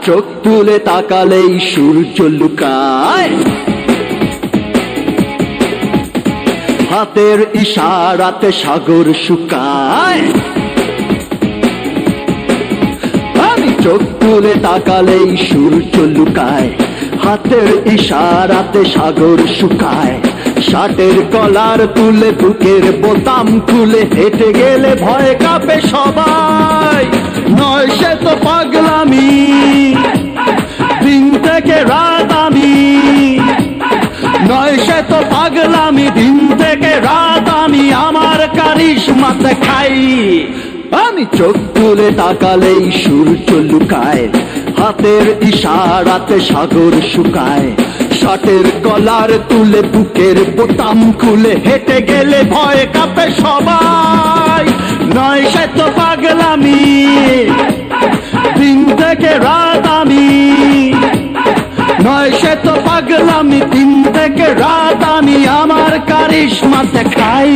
চোখ তুলে তাকালেই সূর্য লুকায়, হাতের ইশারাতে সাগর শুকায়। আমি চোখ তুলে তাকালেই সূর্য লুকায়, হাতের ইশারাতে সাগর শুকায়। শার্টের কলার তুলে বুকের বোতাম খুলে হেঁটে গেলে ভয় কাঁপে সবাই। নয় সে তো পাগলামি, দিন থেকে রাত আমি। নয় সে তো পাগলামি, দিন থেকে রাত আমি আমার কারিশমাতে খাই। আমি চোখ তুলে তাকালেই সূর্য লুকায়, হাতের ইশারাতে সাগর শুকায়। শার্টের কলার তুলে বুকের বোতাম খুলে হেঁটে গেলে ভয় কাঁপে সবাই। নয় সে তো পাগলামি, দিন থেকে রাত আমি। নয় সে তো পাগলামি, দিন থেকে রাত আমি আমার কারিশমাতে খাই।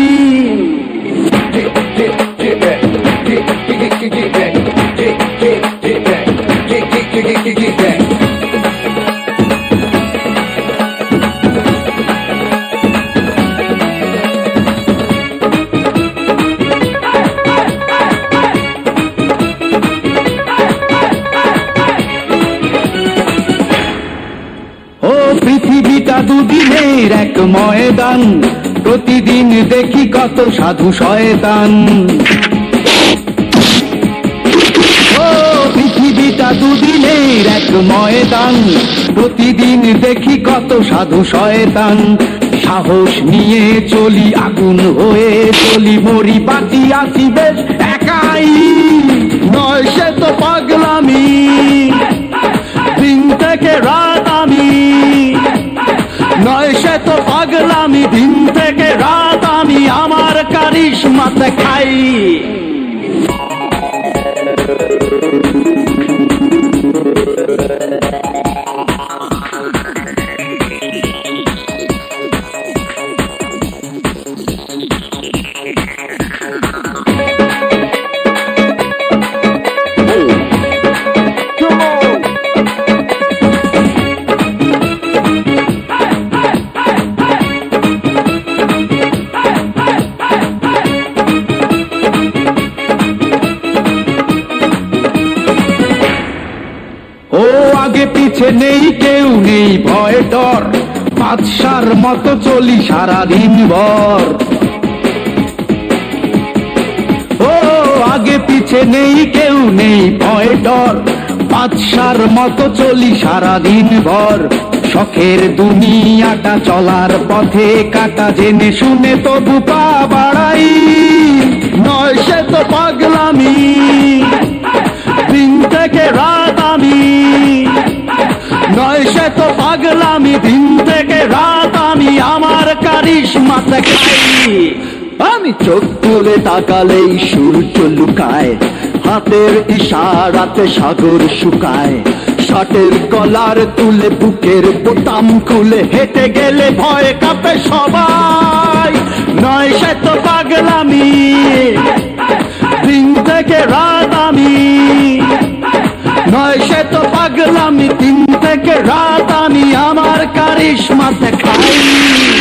পৃথিবীটা দুদিনের এক ময়দান, প্রতিদিন দেখি কত সাধু শয়তান। ও পৃথিবীটা দুদিনের এক ময়দান, প্রতিদিন দেখি কত সাধু শয়তান। সাহস নিয়ে চলি, আগুন হয়ে চলি, মরি বাঁচি আছি বেশ একাই। নয় সে তো পাগলামি, দিন থেকে রাত আমি। নয় সে তো পাগলামি, দিন থেকে রাত আমি আমার কারিশমাতে খাই। আগে পিছে নেই কেউ, নেই ভয় ডর, বাদশার মতো চলি সারাদিন ভর। ও আগে পিছে নেই কেউ, নেই ভয় ডর, বাদশার মতো চলি সারাদিন ভর। শখের দুনিয়াটা চলার পথে কাটা, জেনে শুনে তবু পা বাড়াই। নয় সে তো পাগলামি, দিন থেকে রাত আমি। নয় সে তো পাগলামি, দিন থেকে রাত আমি আমার কারিশমাতে খাই। আমি চোখ তুলে তাকালেই সূর্য লুকায়, হাতের ইশারাতে সাগর শুকায়। শার্টের কলার তুলে বুকের বোতাম খুলে হেঁটে গেলে ভয় কাঁপে সবাই। নয় সে তো পাগলামি, দিন থেকে রাত আমি। নয় সে তো পাগলামি, দিন থেকে রাত আমি আমার কারিশমাতে খাই।